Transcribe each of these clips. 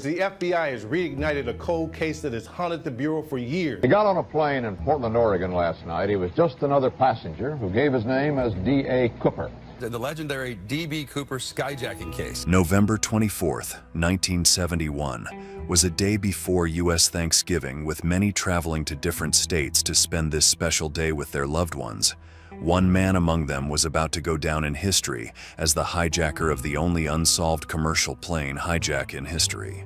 The FBI has reignited a cold case that has haunted the Bureau for years. He got on a plane in Portland, Oregon last night. He was just another passenger who gave his name as D.A. Cooper. The legendary D.B. Cooper skyjacking case. November 24th, 1971, was a day before U.S. Thanksgiving, with many traveling to different states to spend this special day with their loved ones. One man among them was about to go down in history as the hijacker of the only unsolved commercial plane hijack in history.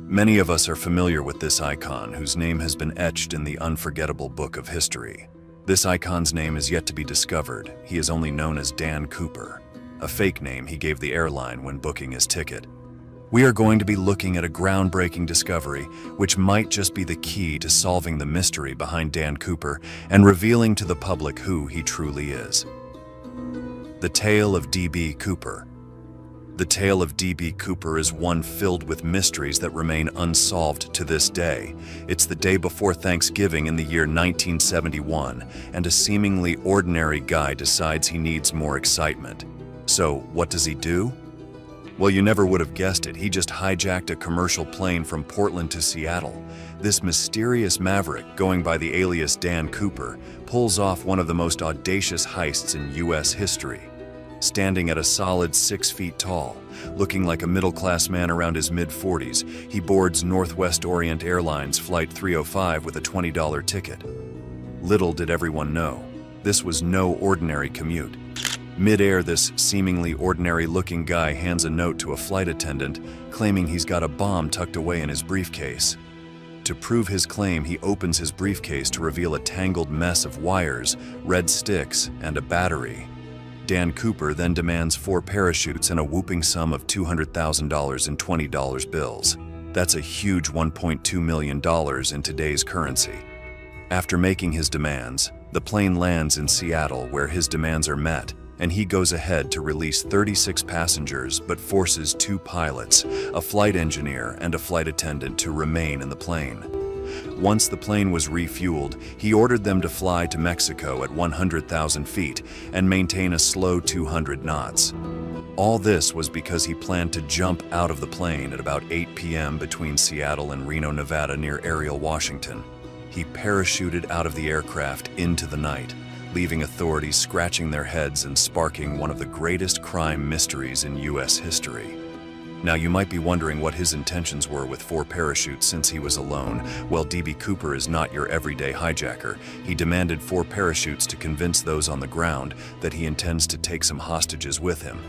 Many of us are familiar with this icon, whose name has been etched in the unforgettable book of history. This icon's name is yet to be discovered. He is only known as Dan Cooper, a fake name he gave the airline when booking his ticket. We are going to be looking at a groundbreaking discovery, which might just be the key to solving the mystery behind Dan Cooper and revealing to the public who he truly is. The tale of D.B. Cooper. The tale of D.B. Cooper is one filled with mysteries that remain unsolved to this day. It's the day before Thanksgiving in the year 1971, and a seemingly ordinary guy decides he needs more excitement. So, what does he do? Well, you never would have guessed it. He just hijacked a commercial plane from Portland to Seattle. This mysterious maverick, going by the alias Dan Cooper, pulls off one of the most audacious heists in U.S. history. Standing at a solid 6 feet tall, looking like a middle-class man around his mid-40s, he boards Northwest Orient Airlines Flight 305 with a $20 ticket. Little did everyone know, this was no ordinary commute. Mid-air, this seemingly ordinary-looking guy hands a note to a flight attendant, claiming he's got a bomb tucked away in his briefcase. To prove his claim, he opens his briefcase to reveal a tangled mess of wires, red sticks, and a battery. Dan Cooper then demands 4 parachutes and a whooping sum of $200,000 in $20 bills. That's a huge $1.2 million in today's currency. After making his demands, the plane lands in Seattle, where his demands are met, and he goes ahead to release 36 passengers but forces 2 pilots, a flight engineer and a flight attendant, to remain in the plane. Once the plane was refueled, he ordered them to fly to Mexico at 100,000 feet and maintain a slow 200 knots. All this was because he planned to jump out of the plane at about 8 p.m. between Seattle and Reno, Nevada, near Ariel, Washington. He parachuted out of the aircraft into the night, leaving authorities scratching their heads and sparking one of the greatest crime mysteries in U.S. history. Now, you might be wondering what his intentions were with 4 parachutes since he was alone. Well, D.B. Cooper is not your everyday hijacker. He demanded 4 parachutes to convince those on the ground that he intends to take some hostages with him.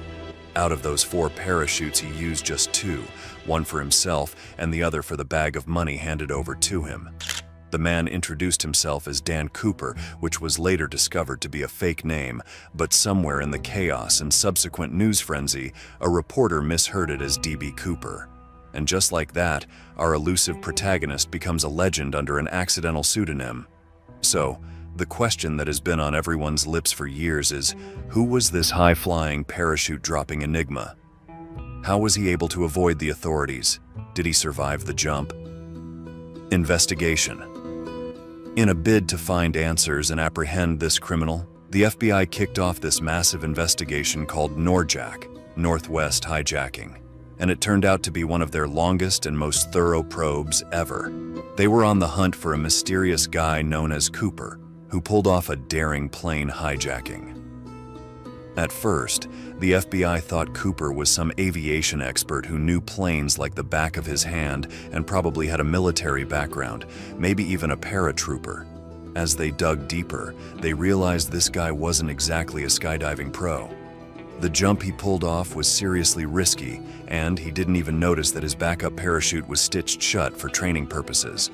Out of those 4 parachutes, he used just 2, one for himself and the other for the bag of money handed over to him. The man introduced himself as Dan Cooper, which was later discovered to be a fake name, but somewhere in the chaos and subsequent news frenzy, a reporter misheard it as D.B. Cooper. And just like that, our elusive protagonist becomes a legend under an accidental pseudonym. So, the question that has been on everyone's lips for years is, who was this high-flying, parachute-dropping enigma? How was he able to avoid the authorities? Did he survive the jump? Investigation. In a bid to find answers and apprehend this criminal, the FBI kicked off this massive investigation called NORJAC, Northwest Hijacking, and it turned out to be one of their longest and most thorough probes ever. They were on the hunt for a mysterious guy known as Cooper, who pulled off a daring plane hijacking. At first, the FBI thought Cooper was some aviation expert who knew planes like the back of his hand and probably had a military background, maybe even a paratrooper. As they dug deeper, they realized this guy wasn't exactly a skydiving pro. The jump he pulled off was seriously risky, and he didn't even notice that his backup parachute was stitched shut for training purposes.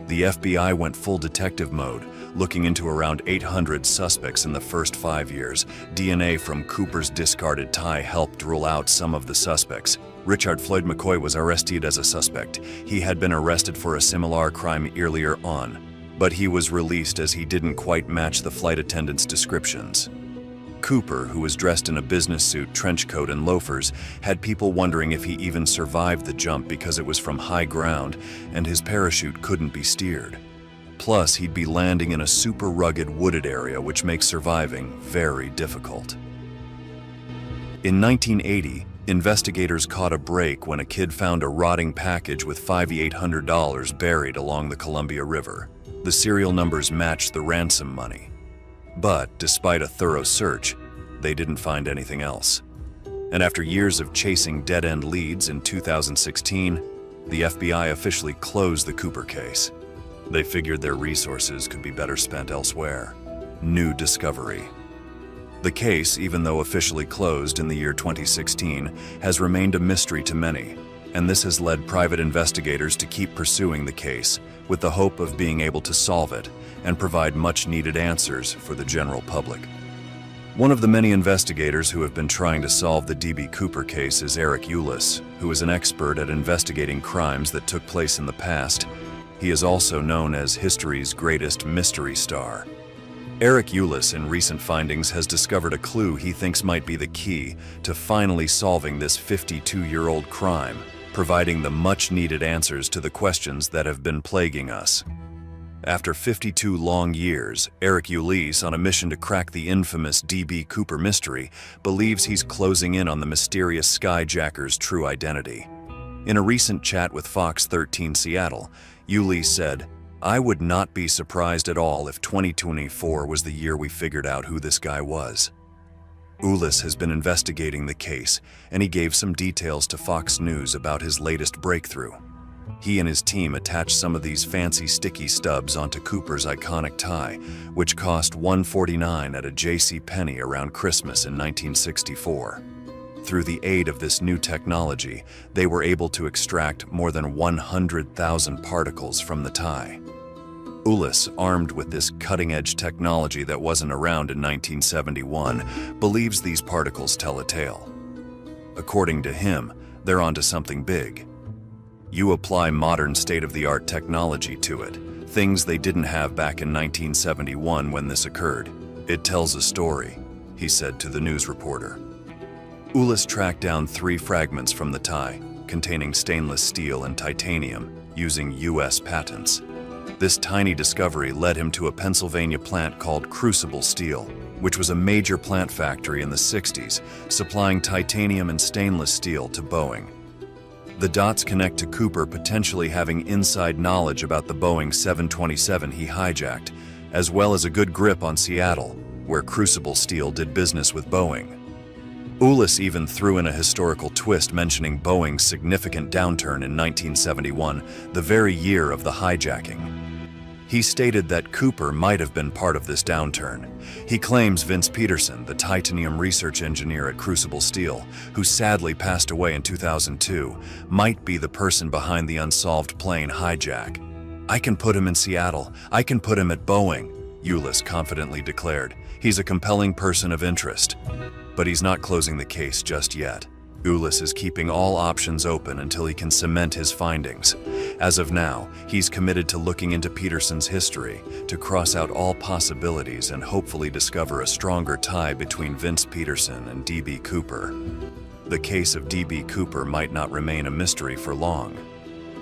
The FBI went full detective mode, looking into around 800 suspects in the first 5 years. DNA from Cooper's discarded tie helped rule out some of the suspects. Richard Floyd McCoy was arrested as a suspect. He had been arrested for a similar crime earlier on, but he was released as he didn't quite match the flight attendants' descriptions. Cooper, who was dressed in a business suit, trench coat, and loafers, had people wondering if he even survived the jump because it was from high ground and his parachute couldn't be steered. Plus, he'd be landing in a super rugged wooded area, which makes surviving very difficult. In 1980, Investigators caught a break when a kid found a rotting package with $5,800 buried along the Columbia River. The serial numbers matched the ransom money. But despite a thorough search, they didn't find anything else. And after years of chasing dead-end leads in 2016, the FBI officially closed the Cooper case. They figured their resources could be better spent elsewhere. New discovery. The case, even though officially closed in the year 2016, has remained a mystery to many, and this has led private investigators to keep pursuing the case with the hope of being able to solve it and provide much-needed answers for the general public. One of the many investigators who have been trying to solve the D.B. Cooper case is Eric Ulis, who is an expert at investigating crimes that took place in the past. He is also known as history's greatest mystery star. Eric Ulis, in recent findings, has discovered a clue he thinks might be the key to finally solving this 52-year-old crime, providing the much-needed answers to the questions that have been plaguing us. After 52 long years, Eric Ulis, on a mission to crack the infamous D.B. Cooper mystery, believes he's closing in on the mysterious Skyjacker's true identity. In a recent chat with Fox 13 Seattle, Ulis said, "I would not be surprised at all if 2024 was the year we figured out who this guy was." Ulis has been investigating the case, and he gave some details to Fox News about his latest breakthrough. He and his team attached some of these fancy sticky stubs onto Cooper's iconic tie, which cost $149 at a JCPenney around Christmas in 1964. Through the aid of this new technology, they were able to extract more than 100,000 particles from the tie. Ulis, armed with this cutting-edge technology that wasn't around in 1971, believes these particles tell a tale. According to him, they're onto something big. You apply modern state-of-the-art technology to it, things they didn't have back in 1971 when this occurred. It tells a story, he said to the news reporter. Ulis tracked down 3 fragments from the tie, containing stainless steel and titanium, using U.S. patents. This tiny discovery led him to a Pennsylvania plant called Crucible Steel, which was a major plant factory in the 60s, supplying titanium and stainless steel to Boeing. The dots connect to Cooper potentially having inside knowledge about the Boeing 727 he hijacked, as well as a good grip on Seattle, where Crucible Steel did business with Boeing. Ulis even threw in a historical twist mentioning Boeing's significant downturn in 1971, the very year of the hijacking. He stated that Cooper might have been part of this downturn. He claims Vince Peterson, the titanium research engineer at Crucible Steel, who sadly passed away in 2002, might be the person behind the unsolved plane hijack. "I can put him in Seattle. I can put him at Boeing," Ulis confidently declared. "He's a compelling person of interest." But he's not closing the case just yet. Ulis is keeping all options open until he can cement his findings. As of now, he's committed to looking into Peterson's history, to cross out all possibilities and hopefully discover a stronger tie between Vince Peterson and D.B. Cooper. The case of D.B. Cooper might not remain a mystery for long.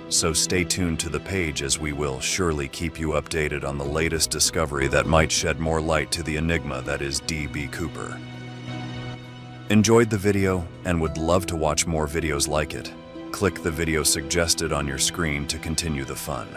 So stay tuned to the page, as we will surely keep you updated on the latest discovery that might shed more light to the enigma that is D.B. Cooper. Enjoyed the video and would love to watch more videos like it? Click the video suggested on your screen to continue the fun.